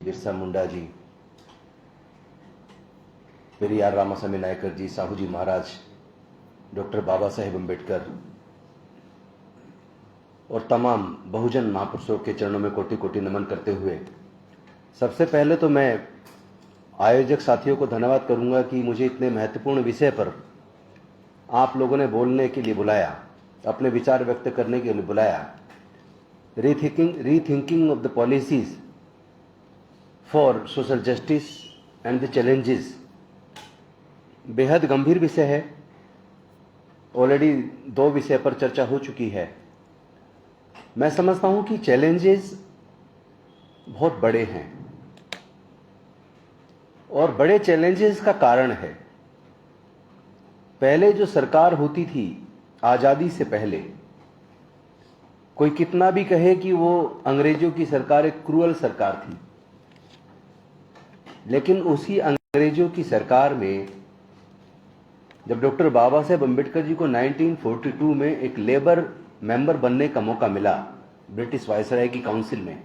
बिरसा मुंडा जी, पेरियार रामास्वामी नायकर जी, साहू जी महाराज, doctor Baba Saheb Ambedkar और तमाम बहुजन महापुरुषों के चरणों में कोटि कोटि नमन करते हुए सबसे पहले तो मैं आयोजक साथियों को धन्यवाद करूंगा कि मुझे इतने महत्वपूर्ण विषय पर आप लोगों ने बोलने के लिए बुलाया, अपने विचार व्यक्त करने के लिए बुलाया। Rethinking of the policies for social justice and the challenges बेहद गंभीर विषय है। ऑलरेडी 2 विषय पर चर्चा हो चुकी है। मैं समझता हूं कि चैलेंजेस बहुत बड़े हैं और बड़े चैलेंजेस का कारण है, पहले जो सरकार होती थी आजादी से पहले, कोई कितना भी कहे कि वो अंग्रेजों की सरकार एक क्रूअल सरकार थी, लेकिन उसी अंग्रेजों की सरकार में जब डॉक्टर बाबा साहेब अम्बेडकर जी को 1942 में एक लेबर मेंबर बनने का मौका मिला ब्रिटिश वायसराय की काउंसिल में,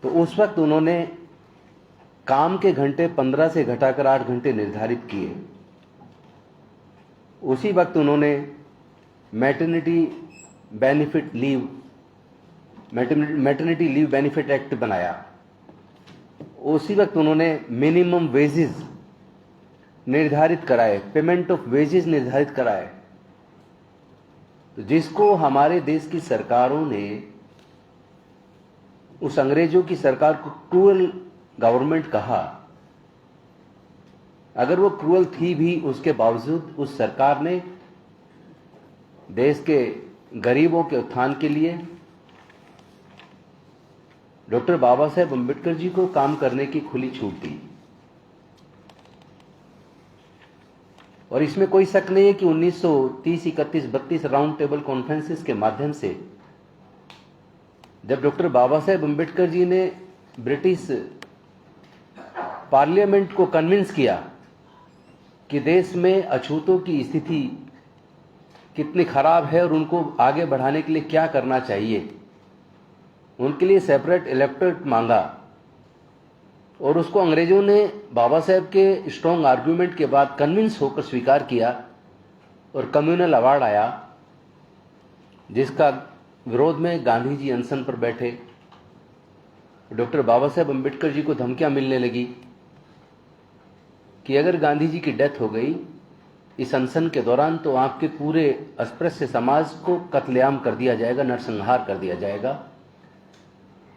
तो उस वक्त उन्होंने काम के घंटे 15 से घटाकर 8 घंटे निर्धारित किए। उसी वक्त उन्होंने मैटरनिटी लीव बेनिफिट एक्ट बनाया। उसी वक्त उन्होंने मिनिमम वेजेस निर्धारित कराए, पेमेंट ऑफ वेजेस निर्धारित कराए। तो जिसको हमारे देश की सरकारों ने उस अंग्रेजों की सरकार को क्रूअल गवर्नमेंट कहा, अगर वो क्रूअल थी भी उसके बावजूद उस सरकार ने देश के गरीबों के उत्थान के लिए डॉक्टर बाबा साहेब अम्बेडकर जी को काम करने की खुली छूट दी। और इसमें कोई शक नहीं है कि 1930, 31, 32 राउंड टेबल कॉन्फ्रेंसेस के माध्यम से जब डॉक्टर बाबा साहेब अम्बेडकर जी ने ब्रिटिश पार्लियामेंट को कन्विंस किया कि देश में अछूतों की स्थिति कितनी खराब है और उनको आगे बढ़ाने के लिए क्या करना चाहिए, उनके लिए सेपरेट इलेक्टोरेट मांगा। और उसको अंग्रेजों ने बाबा साहेब के स्ट्रॉन्ग आर्गुमेंट के बाद कन्विंस होकर स्वीकार किया और कम्युनल अवार्ड आया, जिसका विरोध में गांधी जी अनशन पर बैठे। डॉक्टर बाबा साहेब अम्बेडकर जी को धमकियां मिलने लगी कि अगर गांधी जी की डेथ हो गई इस अनशन के दौरान तो आपके पूरे अस्पृश्य समाज को कत्लेआम कर दिया जाएगा, नरसंहार कर दिया जाएगा।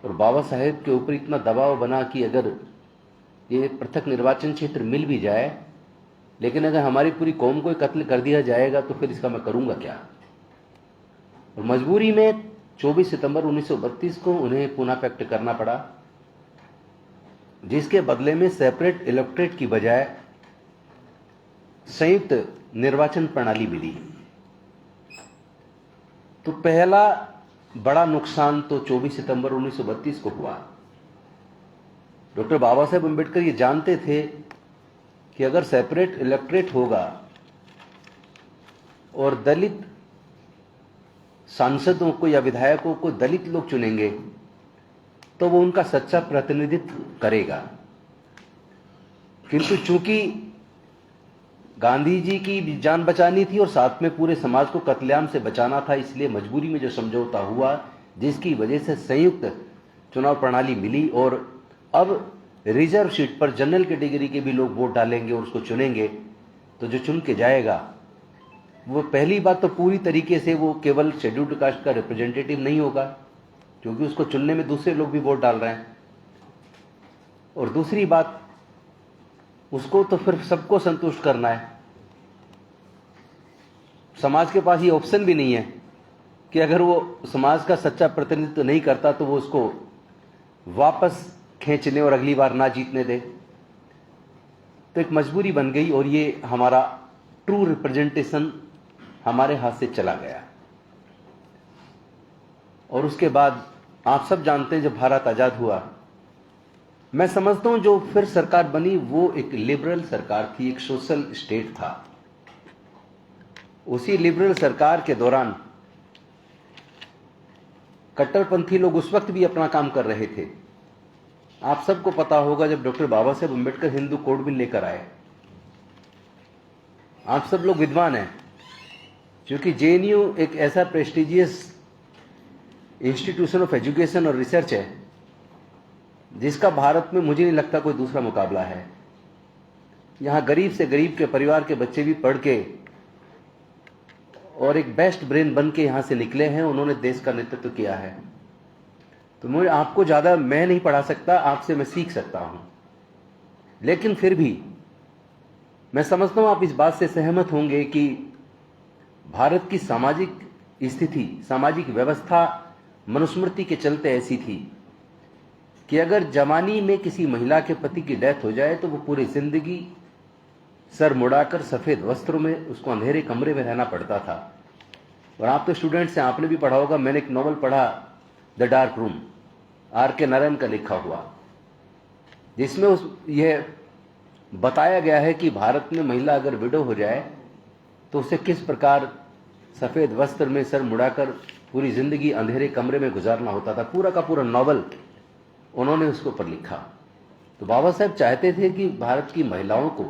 और बाबा साहेब के ऊपर इतना दबाव बना कि अगर ये पृथक निर्वाचन क्षेत्र मिल भी जाए, लेकिन अगर हमारी पूरी कौम को कत्ल कर दिया जाएगा तो फिर इसका मैं करूंगा क्या। और मजबूरी में 24 सितंबर 1932 को उन्हें पुनः पैक्ट करना पड़ा, जिसके बदले में सेपरेट इलेक्टोरेट की बजाय संयुक्त निर्वाचन प्रणाली मिली। तो पहला बड़ा नुकसान तो 24 सितंबर 1932 को हुआ। डॉक्टर बाबा साहेब अम्बेडकर ये जानते थे कि अगर सेपरेट इलेक्टोरेट होगा और दलित सांसदों को या विधायकों को दलित लोग चुनेंगे तो वो उनका सच्चा प्रतिनिधित्व करेगा। किंतु चूंकि गांधी जी की जान बचानी थी और साथ में पूरे समाज को कत्लेआम से बचाना था, इसलिए मजबूरी में जो समझौता हुआ, जिसकी वजह से संयुक्त चुनाव प्रणाली मिली। और अब रिजर्व सीट पर जनरल कैटेगरी के भी लोग वोट डालेंगे और उसको चुनेंगे, तो जो चुन के जाएगा वो पहली बात तो पूरी तरीके से वो केवल शेड्यूल्ड कास्ट का रिप्रेजेंटेटिव नहीं होगा, क्योंकि उसको चुनने में दूसरे लोग भी वोट डाल रहे हैं। और दूसरी बात, उसको तो फिर सबको संतुष्ट करना है। समाज के पास ये ऑप्शन भी नहीं है कि अगर वो समाज का सच्चा प्रतिनिधित्व नहीं करता तो वो उसको वापस खींच ले और अगली बार ना जीतने दे। तो एक मजबूरी बन गई और ये हमारा ट्रू रिप्रेजेंटेशन हमारे हाथ से चला गया। और उसके बाद आप सब जानते हैं जब भारत आजाद हुआ, मैं समझता हूं जो फिर सरकार बनी वो एक लिबरल सरकार थी, एक सोशल स्टेट था। उसी लिबरल सरकार के दौरान कट्टरपंथी लोग उस वक्त भी अपना काम कर रहे थे, आप सबको पता होगा जब doctor Baba Saheb Ambedkar Hindu code bill लेकर आए, आप सब लोग विद्वान हैं, क्योंकि जेएनयू एक ऐसा प्रेस्टिजियस इंस्टीट्यूशन ऑफ एजुकेशन और रिसर्च है जिसका भारत में मुझे नहीं लगता कोई दूसरा मुकाबला है। यहाँ गरीब से गरीब के परिवार के बच्चे भी पढ़ के और एक बेस्ट ब्रेन बन के यहाँ से निकले हैं, उन्होंने देश का नेतृत्व किया है। तो मुझे आपको ज़्यादा मैं नहीं पढ़ा सकता, आपसे मैं सीख सकता हूँ, लेकिन फिर भी मैं समझता हूँ आप इस बात से सहमत होंगे कि भारत की सामाजिक स्थिति, सामाजिक व्यवस्था मनुस्मृति के चलते ऐसी थी कि अगर जवानी में किसी महिला के पति की डेथ हो जाए तो वो पूरी जिंदगी सर मुड़ाकर सफेद वस्त्रों में उसको अंधेरे कमरे में रहना पड़ता था। और आप तो स्टूडेंट्स हैं, आपने भी पढ़ा होगा, मैंने एक नॉवल पढ़ा the dark room, R.K. Narayan का लिखा हुआ, जिसमें यह बताया गया है कि भारत में महिला अगर विडो हो जाए तो उसे किस प्रकार सफेद वस्त्र में सर मुड़ाकर पूरी जिंदगी अंधेरे कमरे में गुजारना होता था। पूरा का पूरा नॉवल उन्होंने उसके ऊपर लिखा। तो बाबा साहब चाहते थे कि भारत की महिलाओं को,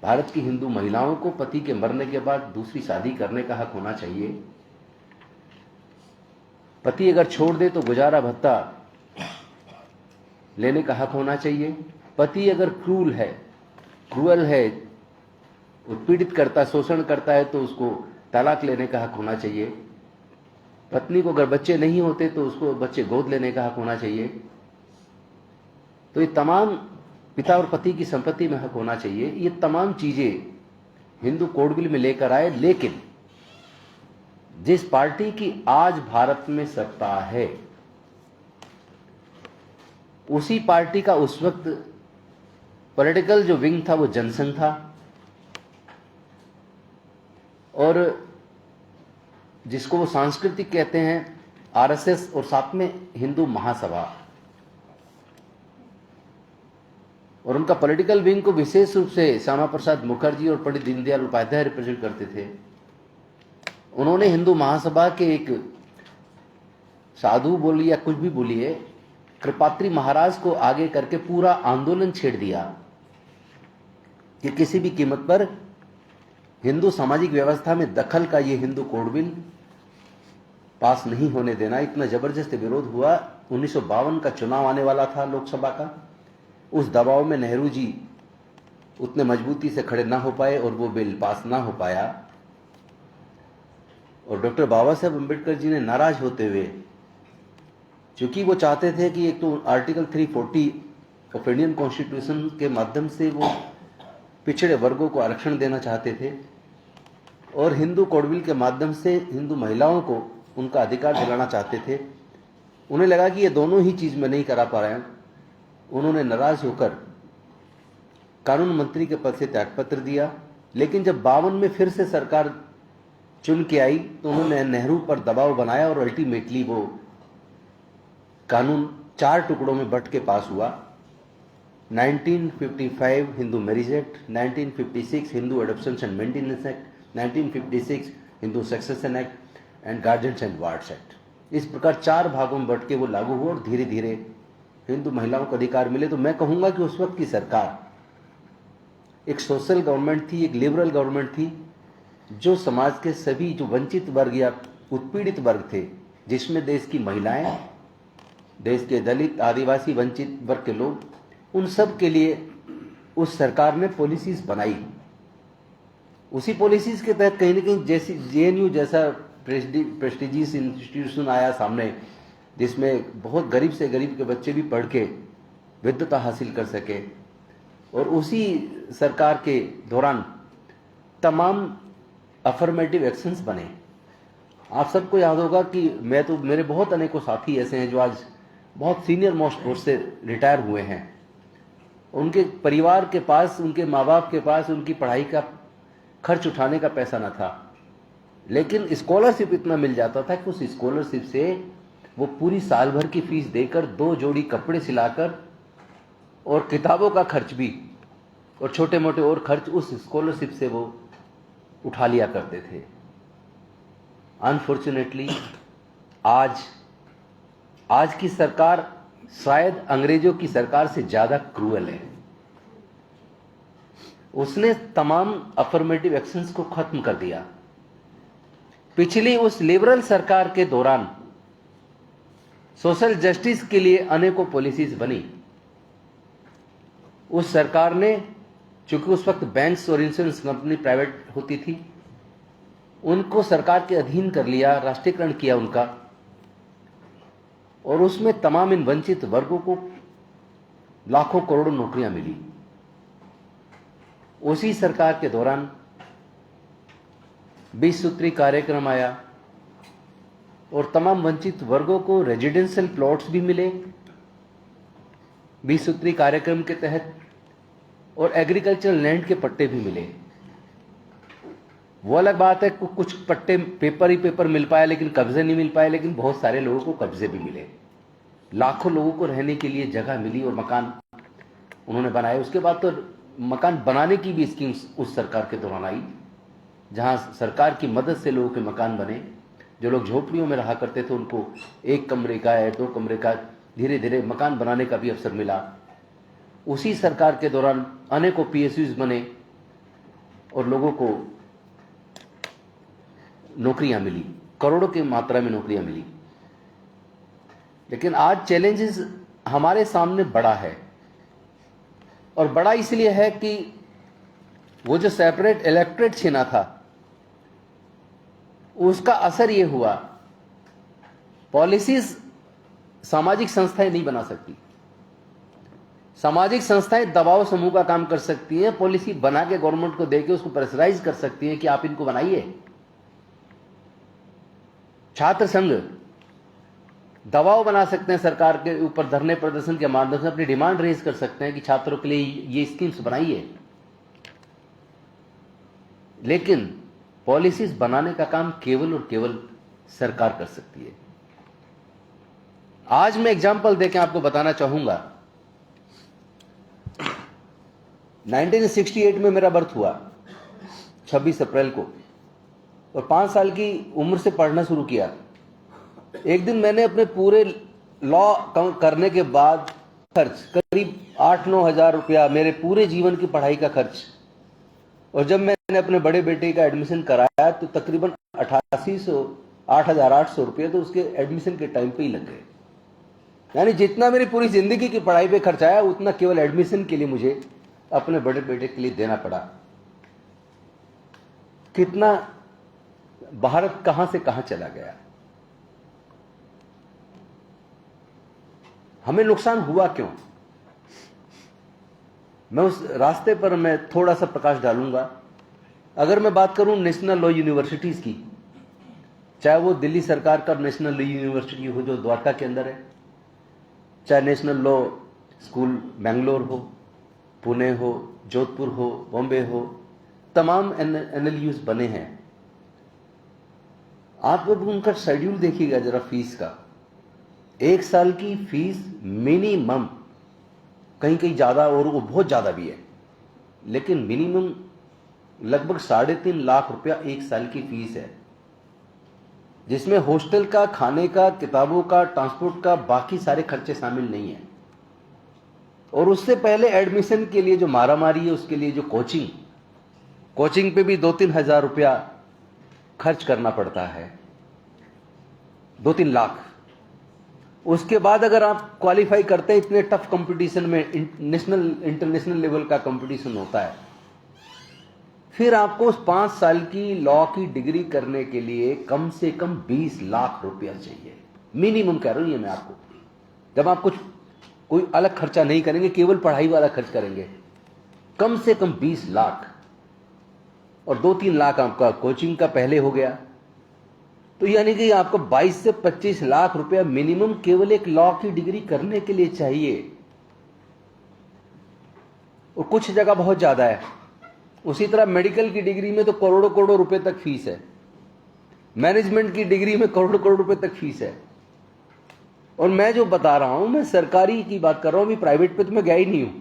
भारत की हिंदू महिलाओं को पति के मरने के बाद दूसरी शादी करने का हक होना चाहिए। पति अगर छोड़ दे तो गुजारा भत्ता लेने का हक होना चाहिए। पति अगर क्रूअल है, उत्पीड़ित करता, शोषण करता है तो उसको तलाक लेने का हक होना चाहिए। पत्नी को अगर बच्चे नहीं होते तो उसको बच्चे गोद लेने का हक होना चाहिए। तो ये तमाम, पिता और पति की संपत्ति में हक होना चाहिए, ये तमाम चीजें हिंदू कोड बिल में लेकर आए। लेकिन जिस पार्टी की आज भारत में सत्ता है उसी पार्टी का उस वक्त पॉलिटिकल जो विंग था वो जनसंघ था, और जिसको वो सांस्कृतिक कहते हैं आरएसएस, और साथ में हिंदू महासभा। और उनका पॉलिटिकल विंग को विशेष रूप से श्यामा प्रसाद मुखर्जी और पंडित दीनदयाल उपाध्याय रिप्रेजेंट करते थे। उन्होंने हिंदू महासभा के एक साधु बोलिए या कुछ भी बोलिए, कृपात्री महाराज को आगे करके पूरा आंदोलन छेड़ दिया कि किसी भी कीमत पर हिंदू सामाजिक व्यवस्था में दखल का ये हिंदू कोड बिल पास नहीं होने देना। इतना जबरदस्त विरोध हुआ। 1952 का चुनाव आने वाला था लोकसभा का, उस दबाव में नेहरू जी उतने मजबूती से खड़े ना हो पाए और वो बिल पास ना हो पाया। और डॉक्टर बाबा साहेब अम्बेडकर जी ने नाराज होते हुए, क्योंकि वो चाहते थे कि एक तो आर्टिकल 340 ऑफ इंडियन कॉन्स्टिट्यूशन के माध्यम से वो पिछड़े वर्गों को आरक्षण देना चाहते थे, और हिंदू कोड बिल के माध्यम से हिंदू महिलाओं को उनका अधिकार दिलाना चाहते थे। उन्हें लगा कि ये दोनों ही चीज में नहीं करा पा रहे हैं। उन्होंने नाराज होकर कानून मंत्री के पद से त्यागपत्र दिया। लेकिन जब 52 में फिर से सरकार चुन के आई तो उन्होंने नेहरू पर दबाव बनाया और अल्टीमेटली वो कानून 4 टुकड़ों में बंट के पास हुआ। 1955 Hindu marriage act, 1956 Hindu adoption and maintenance act, 1956 Hindu succession act and guardians and wards act. इस प्रकार 4 भागों में बंट के वो लागू हुआ और धीरे धीरे हिंदू महिलाओं को अधिकार मिले। तो मैं कहूंगा कि उस वक्त की सरकार एक सोशल गवर्नमेंट थी, एक लिबरल गवर्नमेंट थी, जो समाज के सभी जो वंचित वर्ग या उत्पीड़ित वर्ग थे, जिसमें देश की महिलाएं, देश के दलित, आदिवासी, वंचित वर्ग के लोग, उन सब के लिए उस सरकार ने पॉलिसीज बनाई। उसी पॉलिसीज के तहत कहीं ना कहीं जैसी जेएनयू जैसा प्रेस्टिजियस इंस्टीट्यूशन आया सामने, जिसमें बहुत गरीब से गरीब के बच्चे भी पढ़ के विद्वता हासिल कर सके। और उसी सरकार के दौरान तमाम अफर्मेटिव एक्शंस बने। आप सबको याद होगा कि मेरे बहुत अनेकों साथी ऐसे हैं जो आज बहुत सीनियर मोस्ट पोस्ट से रिटायर हुए हैं। उनके परिवार के पास, उनके माँ बाप के पास उनकी पढ़ाई का खर्च उठाने का पैसा न था, लेकिन स्कॉलरशिप इतना मिल जाता था कि उस स्कॉलरशिप से वो पूरी साल भर की फीस देकर 2 जोड़ी कपड़े सिलाकर और किताबों का खर्च भी और छोटे मोटे और खर्च उस स्कॉलरशिप से वो उठा लिया करते थे। अनफॉर्चुनेटली आज की सरकार शायद अंग्रेजों की सरकार से ज्यादा क्रूअल है। उसने तमाम अफर्मेटिव एक्शंस को खत्म कर दिया। पिछली उस लिबरल सरकार के दौरान सोशल जस्टिस के लिए अनेकों पॉलिसीज बनी। उस सरकार ने, चूंकि उस वक्त बैंक्स और इंश्योरेंस कंपनी प्राइवेट होती थी, उनको सरकार के अधीन कर लिया, राष्ट्रीयकरण किया उनका, और उसमें तमाम इन वंचित वर्गों को लाखों करोड़ों नौकरियां मिली। उसी सरकार के दौरान 20 सूत्री कार्यक्रम आया और तमाम वंचित वर्गों को रेजिडेंशियल प्लॉट्स भी मिले 20 सूत्री कार्यक्रम के तहत, और एग्रीकल्चरल लैंड के पट्टे भी मिले। वो अलग बात है, कुछ पट्टे पेपर ही पेपर मिल पाए लेकिन कब्जे नहीं मिल पाए, लेकिन बहुत सारे लोगों को कब्जे भी मिले। लाखों लोगों को रहने के लिए जगह मिली और मकान उन्होंने बनाए। उसके बाद तो मकान बनाने की भी स्कीम्स उस सरकार के दौरान आई, जहां सरकार की मदद से लोगों के मकान बने। जो लोग झोपड़ियों में रहा करते थे उनको 1 कमरे का या 2 कमरे का धीरे धीरे मकान बनाने का भी अवसर मिला। उसी सरकार के दौरान अनेकों पीएसयूज बने और लोगों को नौकरियां मिली, करोड़ों की मात्रा में नौकरियां मिली। लेकिन आज चैलेंजेस हमारे सामने बड़ा है, और बड़ा इसलिए है कि वो जो सेपरेट इलेक्टोरेट छीना था, उसका असर ये हुआ, पॉलिसीज सामाजिक संस्थाएं नहीं बना सकती। सामाजिक संस्थाएं दबाव समूह का काम कर सकती हैं, पॉलिसी बना के गवर्नमेंट को देके उसको प्रेशराइज कर सकती हैं कि आप इनको बनाइए। छात्र संघ दबाव बना सकते हैं सरकार के ऊपर, धरने प्रदर्शन के माध्यम से अपनी डिमांड रेज कर सकते हैं कि छात्रों के लिए ये स्कीम्स बनाइए। लेकिन पॉलिसीज बनाने का काम केवल और केवल सरकार कर सकती है। आज मैं एग्जांपल देके आपको बताना चाहूंगा। 1968 में मेरा बर्थ हुआ 26 अप्रैल को, और 5 साल की उम्र से पढ़ना शुरू किया। एक दिन मैंने अपने पूरे लॉ करने के बाद खर्च करीब 8-9 हजार रुपया, मेरे पूरे जीवन की पढ़ाई का खर्च, और जब मैंने अपने बड़े बेटे का एडमिशन कराया तो तकरीबन 8,800 रुपये तो उसके एडमिशन के टाइम पे ही लग गए। यानी जितना मेरी पूरी जिंदगी की पढ़ाई पे खर्च आया, उतना केवल एडमिशन के लिए मुझे अपने बड़े बेटे के लिए देना पड़ा। कितना भारत कहां से कहां चला गया। हमें नुकसान हुआ क्यों? मैं उस रास्ते पर मैं थोड़ा सा प्रकाश डालूंगा। अगर मैं बात करूं नेशनल लॉ यूनिवर्सिटीज की, चाहे वो दिल्ली सरकार का नेशनल लॉ यूनिवर्सिटी हो जो द्वारका के अंदर है, चाहे नेशनल लॉ स्कूल बेंगलोर हो, पुणे हो, जोधपुर हो, बॉम्बे हो, तमाम एनएलयूज बने हैं। आप लोग उनका शेड्यूल देखिएगा जरा फीस का। 1 साल की फीस मिनिमम, कहीं कहीं ज्यादा और वो बहुत ज्यादा भी है, लेकिन मिनिमम लगभग 3.5 लाख रुपया 1 साल की फीस है, जिसमें हॉस्टल का, खाने का, किताबों का, ट्रांसपोर्ट का, बाकी सारे खर्चे शामिल नहीं है। और उससे पहले एडमिशन के लिए जो मारामारी है, उसके लिए जो कोचिंग पे भी 2-3 हजार रुपया खर्च करना पड़ता है, 2-3 लाख। उसके बाद अगर आप क्वालिफाई करते हैं, इतने टफ कंपटीशन में, नेशनल इंटरनेशनल लेवल का कंपटीशन होता है, फिर आपको उस 5 साल की लॉ की डिग्री करने के लिए कम से कम 20 लाख रुपया चाहिए। मिनिमम कह रहा हूं ये मैं आपको। जब आप कुछ कोई अलग खर्चा नहीं करेंगे, केवल पढ़ाई वाला खर्च करेंगे, कम से कम 20 लाख, और 2-3 लाख आपका कोचिंग का पहले हो गया, तो यानी कि आपको 22 से 25 लाख रुपया मिनिमम केवल एक लॉ की डिग्री करने के लिए चाहिए। और कुछ जगह बहुत ज्यादा है। उसी तरह मेडिकल की डिग्री में तो करोड़ों करोड़ों रुपए तक फीस है, मैनेजमेंट की डिग्री में करोड़ों करोड़ रुपए तक फीस है। और मैं जो बता रहा हूं, मैं सरकारी की बात कर रहा हूं, अभी प्राइवेट पे तो मैं गया ही नहीं हूं।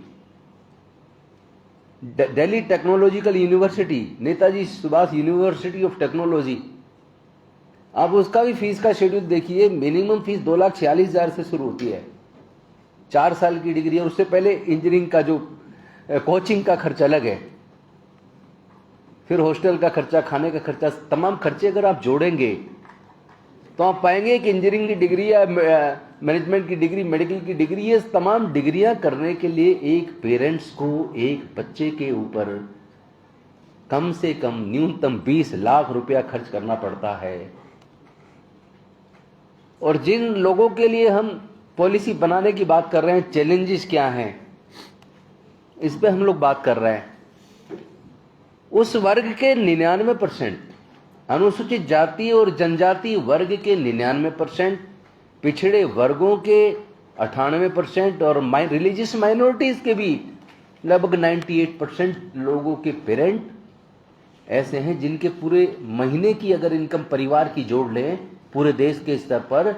Delhi technological university, Netaji Subhash university of technology, आप उसका भी फीस का शेड्यूल देखिए। मिनिमम फीस 2,46,000 से शुरू होती है, 4 साल की डिग्री है, उससे पहले इंजीनियरिंग का जो कोचिंग का खर्चा अलग है, फिर हॉस्टल का खर्चा, खाने का खर्चा, तमाम खर्चे अगर आप जोड़ेंगे तो आप पाएंगे कि इंजीनियरिंग की डिग्री या मैनेजमेंट की डिग्री, मेडिकल की डिग्री, ये तमाम डिग्रियां करने के लिए एक पेरेंट्स को एक बच्चे के ऊपर कम से कम न्यूनतम 20 लाख रुपया खर्च करना पड़ता है। और जिन लोगों के लिए हम पॉलिसी बनाने की बात कर रहे हैं, चैलेंजेस क्या हैं, इस पे हम लोग बात कर रहे हैं। उस वर्ग के 99%, अनुसूचित जाति और जनजाति वर्ग के 99%, पिछड़े वर्गों के 98% और रिलीजियस माइनॉरिटीज के भी लगभग 98% लोगों के पेरेंट ऐसे हैं जिनके पूरे महीने की अगर इनकम परिवार की जोड़ लें पूरे देश के स्तर पर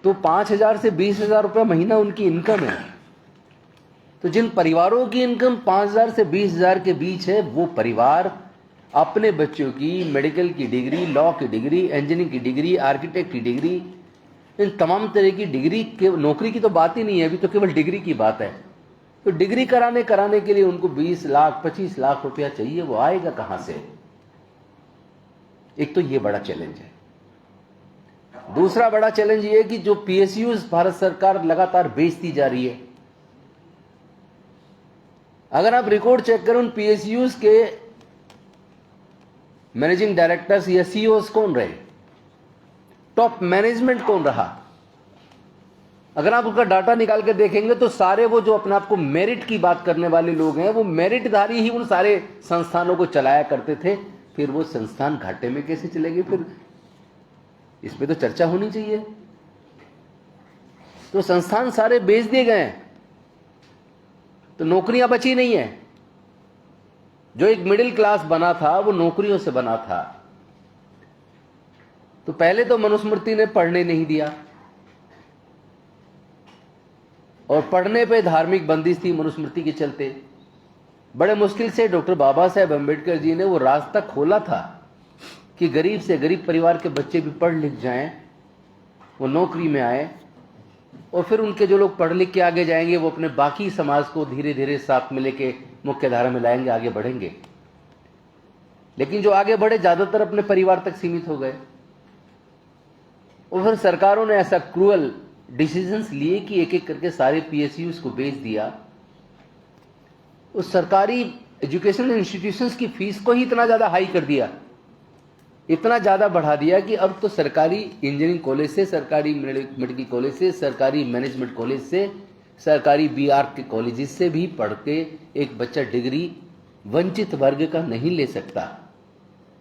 तो 5,000 से 20,000 रुपया महीना उनकी इनकम है। तो जिन परिवारों की इनकम 5,000 से 20,000 के बीच है, वो परिवार अपने बच्चों की मेडिकल की डिग्री, लॉ की डिग्री, इंजीनियरिंग की डिग्री, आर्किटेक्ट की डिग्री, इन तमाम तरह की डिग्री के, नौकरी की तो बात ही नहीं है, अभी तो केवल डिग्री की बात है। तो डिग्री कराने के लिए उनको 20 लाख 25 लाख रुपया चाहिए, वो आएगा कहां से? एक तो ये बड़ा चैलेंज है। दूसरा बड़ा चैलेंज ये है कि जो पीएसयूज भारत सरकार लगातार बेचती जा रही है, अगर आप रिकॉर्ड चेक करें उन पीएसयूज के मैनेजिंग डायरेक्टर्स या सीईओज कौन रहे, टॉप मैनेजमेंट कौन रहा, अगर आप उसका डाटा निकाल के देखेंगे तो सारे वो जो अपने आप को मेरिट की बात करने वाले लोग हैं, वो मेरिटधारी ही उन सारे संस्थानों को चलाया करते थे। फिर वो संस्थान घाटे में कैसे चलेंगे? फिर इस पे तो चर्चा होनी चाहिए। तो संस्थान सारे बेच दिए गए हैं, तो नौकरियां बची नहीं है। जो एक मिडिल क्लास बना था वो नौकरियों से बना था। तो पहले तो मनुस्मृति ने पढ़ने नहीं दिया, और पढ़ने पे धार्मिक बंदिश थी मनुस्मृति के चलते। बड़े मुश्किल से डॉक्टर बाबा साहेब अम्बेडकर जी ने वो रास्ता खोला था कि गरीब से गरीब परिवार के बच्चे भी पढ़ लिख जाएं, वो नौकरी में आए, और फिर उनके जो लोग पढ़ लिख के आगे जाएंगे वो अपने बाकी समाज को धीरे धीरे साथ में लेके मुख्य धारा में लाएंगे, आगे बढ़ेंगे। लेकिन जो आगे बढ़े ज्यादातर अपने परिवार तक सीमित हो गए, और फिर सरकारों ने ऐसा क्रूअल डिसीजंस लिए कि एक एक करके सारे पीएसयूज को बेच दिया। उस सरकारी एजुकेशनल इंस्टीट्यूशंस की फीस को ही इतना ज्यादा हाई कर दिया, इतना ज्यादा बढ़ा दिया कि अब तो सरकारी इंजीनियरिंग कॉलेज से, सरकारी मेडिकल कॉलेज से, सरकारी मैनेजमेंट कॉलेज से, सरकारी बीआर के कॉलेजेस से भी पढ़ के एक बच्चा डिग्री वंचित वर्ग का नहीं ले सकता।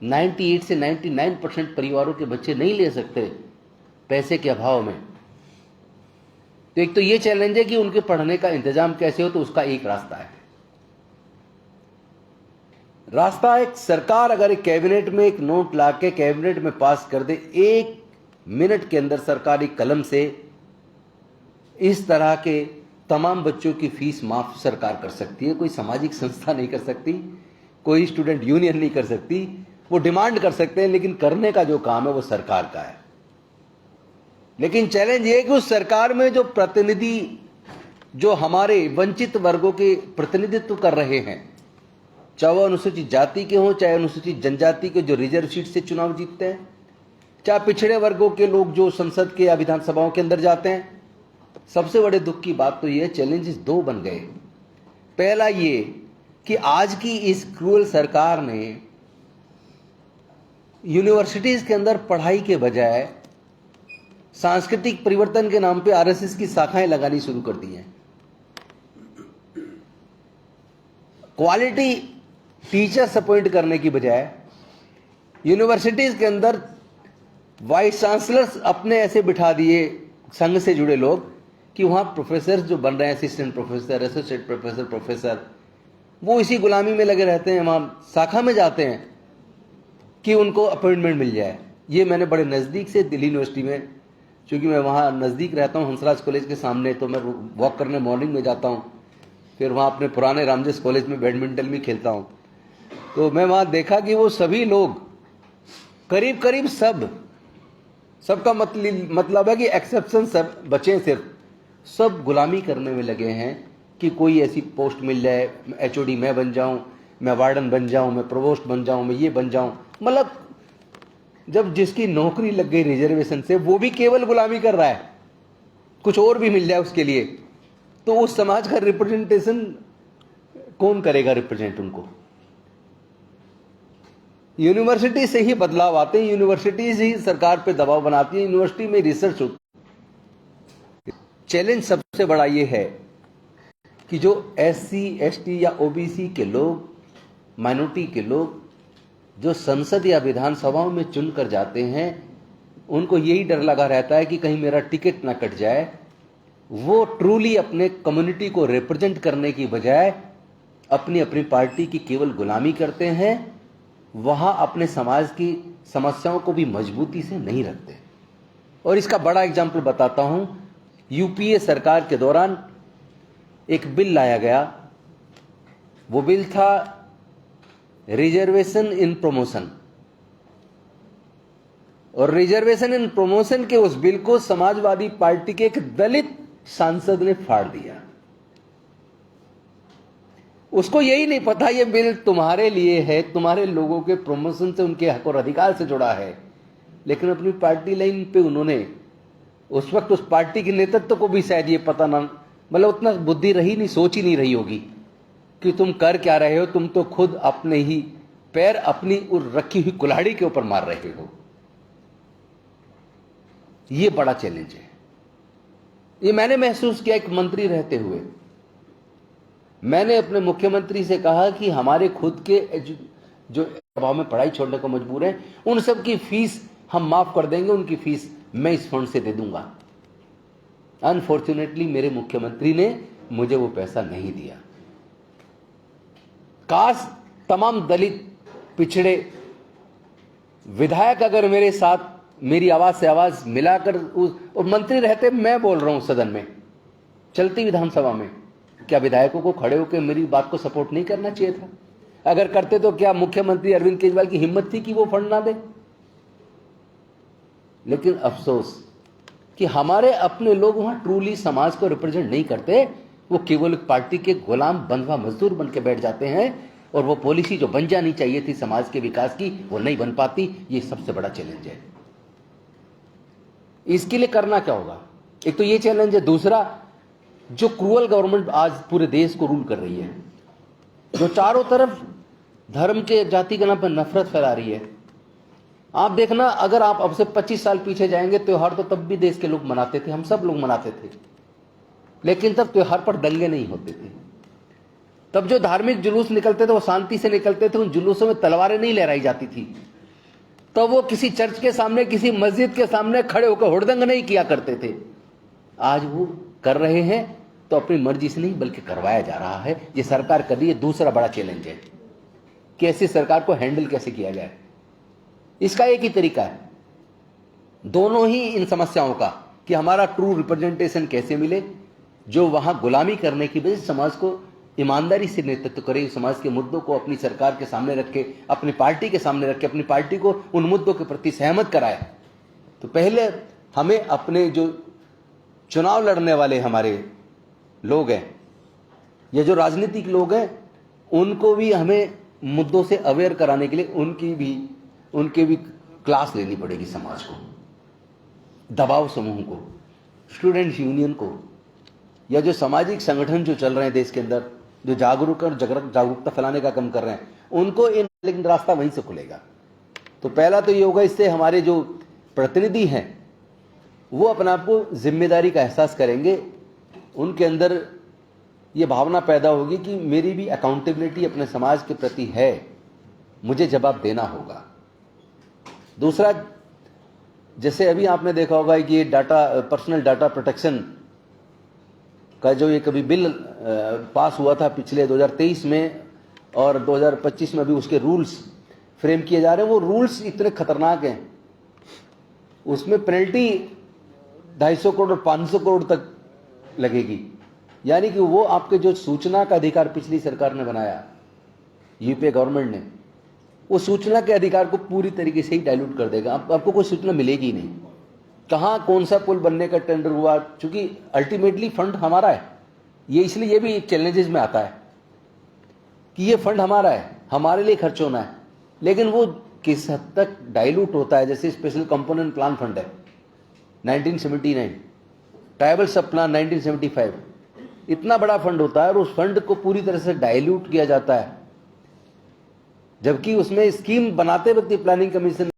98 से 99% परिवारों के बच्चे नहीं ले सकते पैसे के अभाव में। तो एक तो ये चैलेंज है कि उनके पढ़ने का इंतजाम कैसे हो, तो उसका एक रास्ता है। रास्ता एक सरकार अगर एक कैबिनेट में एक नोट लाके कैबिनेट में पास कर दे, 1 मिनट के अंदर सरकारी कलम से इस तरह के तमाम बच्चों की फीस माफ सरकार कर सकती है। कोई सामाजिक संस्था नहीं कर सकती, कोई स्टूडेंट यूनियन नहीं कर सकती। वो डिमांड कर सकते हैं, लेकिन करने का जो काम है वो सरकार का है। लेकिन चैलेंज ये है कि उस सरकार में जो प्रतिनिधि, जो हमारे वंचित वर्गों के प्रतिनिधित्व कर रहे हैं, चाहे वो अनुसूचित जाति के हों, चाहे अनुसूचित जनजाति के जो रिजर्व सीट से चुनाव जीतते हैं, चाहे पिछड़े वर्गों के लोग जो संसद के या विधानसभाओं के अंदर जाते हैं, सबसे बड़े दुख की बात तो ये चैलेंजेस 2 बन गए। पहला ये कि आज की इस क्रूअल सरकार ने यूनिवर्सिटीज के अंदर पढ़ाई के बजाय सांस्कृतिक परिवर्तन के नाम पे आरएसएस की शाखाएं लगानी शुरू कर दी हैं। क्वालिटी टीचर्स अपॉइंट करने की बजाय यूनिवर्सिटीज के अंदर वाइस चांसलर्स अपने ऐसे बिठा दिए, संघ से जुड़े लोग, कि वहां प्रोफेसर जो बन रहे हैं, assistant professor, associate professor, professor, वो इसी गुलामी में लगे रहते हैं। वहां शाखा में जाते हैं कि उनको अपॉइंटमेंट मिल जाए। ये मैंने बड़े नज़दीक से दिल्ली यूनिवर्सिटी में, चूँकि मैं वहाँ नज़दीक रहता हूँ हंसराज कॉलेज के सामने, तो मैं वॉक करने मॉर्निंग में जाता हूँ। फिर वहाँ अपने पुराने रामजस कॉलेज में बैडमिंटन भी खेलता हूँ। तो मैं वहाँ देखा कि वो सभी लोग करीब सबका मतलब है कि एक्सेप्शन सब बचे सिर्फ, सब गुलामी करने में लगे हैं कि कोई ऐसी पोस्ट मिल जाए, एचओडी मैं बन जाऊं, मैं वार्डन बन जाऊं, मैं प्रोवोस्ट बन जाऊं, मैं ये बन जाऊं। मतलब जब जिसकी नौकरी लग गई रिजर्वेशन से, वो भी केवल गुलामी कर रहा है, कुछ और भी मिल जाए उसके लिए, तो उस समाज का रिप्रेजेंटेशन कौन करेगा रिप्रेजेंट उनको? यूनिवर्सिटी से ही बदलाव आते हैं, यूनिवर्सिटीज ही सरकार पे दबाव बनाती है, यूनिवर्सिटी में रिसर्च होती है। चैलेंज सबसे बड़ा ये है कि जो एससी, एसटी या ओबीसी के लोग, माइनॉरिटी के लोग जो संसद या विधानसभाओं में चुनकर जाते हैं, उनको यही डर लगा रहता है कि कहीं मेरा टिकट ना कट जाए। वो ट्रूली अपने कम्युनिटी को रिप्रेजेंट करने की बजाय अपनी अपनी पार्टी की केवल गुलामी करते हैं, वहां अपने समाज की समस्याओं को भी मजबूती से नहीं रखते। और इसका बड़ा एग्जाम्पल बताता हूं। यूपीए सरकार के दौरान एक बिल लाया गया, वो बिल था रिजर्वेशन इन प्रमोशन, और रिजर्वेशन इन प्रमोशन के उस बिल को समाजवादी पार्टी के एक दलित सांसद ने फाड़ दिया। उसको यही नहीं पता ये बिल तुम्हारे लिए है, तुम्हारे लोगों के प्रमोशन से, उनके हक और अधिकार से जुड़ा है, लेकिन अपनी पार्टी लाइन पे उन्होंने उस वक्त उस पार्टी के नेतृत्व को भी शायद ये पता ना, मतलब उतना बुद्धि रही नहीं, सोच ही नहीं रही होगी कि तुम कर क्या रहे हो। तुम तो खुद अपने ही पैर अपनी रखी हुई कुल्हाड़ी के ऊपर मार रहे हो। ये बड़ा चैलेंज है। ये मैंने महसूस किया एक मंत्री रहते हुए। मैंने अपने मुख्यमंत्री से कहा कि हमारे खुद के जो अभाव में पढ़ाई छोड़ने को मजबूर हैं, उन सब की फीस हम माफ कर देंगे, उनकी फीस मैं इस फंड से दे दूंगा। अनफॉर्चुनेटली मेरे मुख्यमंत्री ने मुझे वो पैसा नहीं दिया। काश तमाम दलित, पिछड़े विधायक अगर मेरे साथ मेरी आवाज से आवाज मिलाकर और मंत्री रहते, मैं बोल रहा हूं सदन में, चलती विधानसभा में, क्या विधायकों को खड़े होकर मेरी बात को सपोर्ट नहीं करना चाहिए था? अगर करते तो क्या मुख्यमंत्री अरविंद केजरीवाल की हिम्मत थी कि वो फंड ना दे? लेकिन अफसोस कि हमारे अपने लोग वहां ट्रूली समाज को रिप्रेजेंट नहीं करते, वो केवल पार्टी के गुलाम, बंधुआ मजदूर बन के बैठ जाते हैं, और वो पॉलिसी जो बन जानी चाहिए थी समाज के विकास की, वो नहीं बन पाती। ये सबसे बड़ा चैलेंज है। इसके लिए करना क्या होगा? एक तो ये चैलेंज है। दूसरा, जो क्रूअल गवर्नमेंट आज पूरे देश को रूल कर रही है, जो चारों तरफ धर्म के, जाति के नाम पर नफरत फैला रही है। आप देखना, अगर आप अब से 25 साल पीछे जाएंगे, त्योहार तो तब भी देश के लोग मनाते थे, हम सब लोग मनाते थे, लेकिन तब त्योहार पर दंगे नहीं होते थे। तब जो धार्मिक जुलूस निकलते थे वो शांति से निकलते थे, उन जुलूसों में तलवारें नहीं लहराई जाती थी। तब वो किसी चर्च के सामने, किसी मस्जिद के सामने खड़े होकर हुड़दंग नहीं किया करते थे। आज वो कर रहे हैं तो अपनी मर्जी से नहीं, बल्कि करवाया जा रहा है। ये सरकार कर रही है। दूसरा बड़ा चैलेंज है कि ऐसी सरकार को हैंडल कैसे किया जाए। इसका एक ही तरीका है, दोनों ही इन समस्याओं का, कि हमारा ट्रू रिप्रेजेंटेशन कैसे मिले, जो वहां गुलामी करने की वजह से समाज को ईमानदारी से नेतृत्व करे, समाज के मुद्दों को अपनी सरकार के सामने रखे, अपनी पार्टी के सामने रखे, अपनी पार्टी को उन मुद्दों के प्रति सहमत कराए। तो पहले हमें अपने जो चुनाव लड़ने वाले हमारे लोग हैं, या जो राजनीतिक लोग हैं, उनको भी हमें मुद्दों से अवेयर कराने के लिए उनके भी क्लास लेनी पड़ेगी। समाज को, दबाव समूह को, स्टूडेंट्स यूनियन को, या जो सामाजिक संगठन जो चल रहे हैं देश के अंदर, जो जागरूकता फैलाने का काम कर रहे हैं, उनको लेकिन रास्ता वहीं से खुलेगा। तो पहला तो ये होगा, इससे हमारे जो प्रतिनिधि हैं वो अपने आप को जिम्मेदारी का एहसास करेंगे, उनके अंदर ये भावना पैदा होगी कि मेरी भी अकाउंटेबिलिटी अपने समाज के प्रति है, मुझे जवाब देना होगा। दूसरा, जैसे अभी आपने देखा होगा कि ये पर्सनल डाटा प्रोटेक्शन का जो ये कभी बिल पास हुआ था पिछले 2023 में और 2025 में, अभी उसके रूल्स फ्रेम किए जा रहे हैं। वो रूल्स इतने खतरनाक हैं, उसमें पेनल्टी 250 करोड़ और 500 करोड़ तक लगेगी। यानी कि वो आपके जो सूचना का अधिकार पिछली सरकार ने बनाया, यूपीए गवर्नमेंट ने, वो सूचना के अधिकार को पूरी तरीके से ही डाइल्यूट कर देगा। आपको कोई सूचना मिलेगी नहीं। कहाँ कौन सा पुल बनने का टेंडर हुआ, क्योंकि अल्टीमेटली फंड हमारा है। ये इसलिए ये भी चैलेंजेस में आता है कि ये फंड हमारा है, हमारे लिए खर्च होना है, लेकिन वो किस हद तक डाइल्यूट होता है। जैसे स्पेशल कंपोनेंट प्लान फंड है 1979, ट्राइबल सब प्लान 1975, इतना बड़ा फंड होता है और उस फंड को पूरी तरह से डाइल्यूट किया जाता है, जबकि उसमें स्कीम बनाते वक्त प्लानिंग कमीशन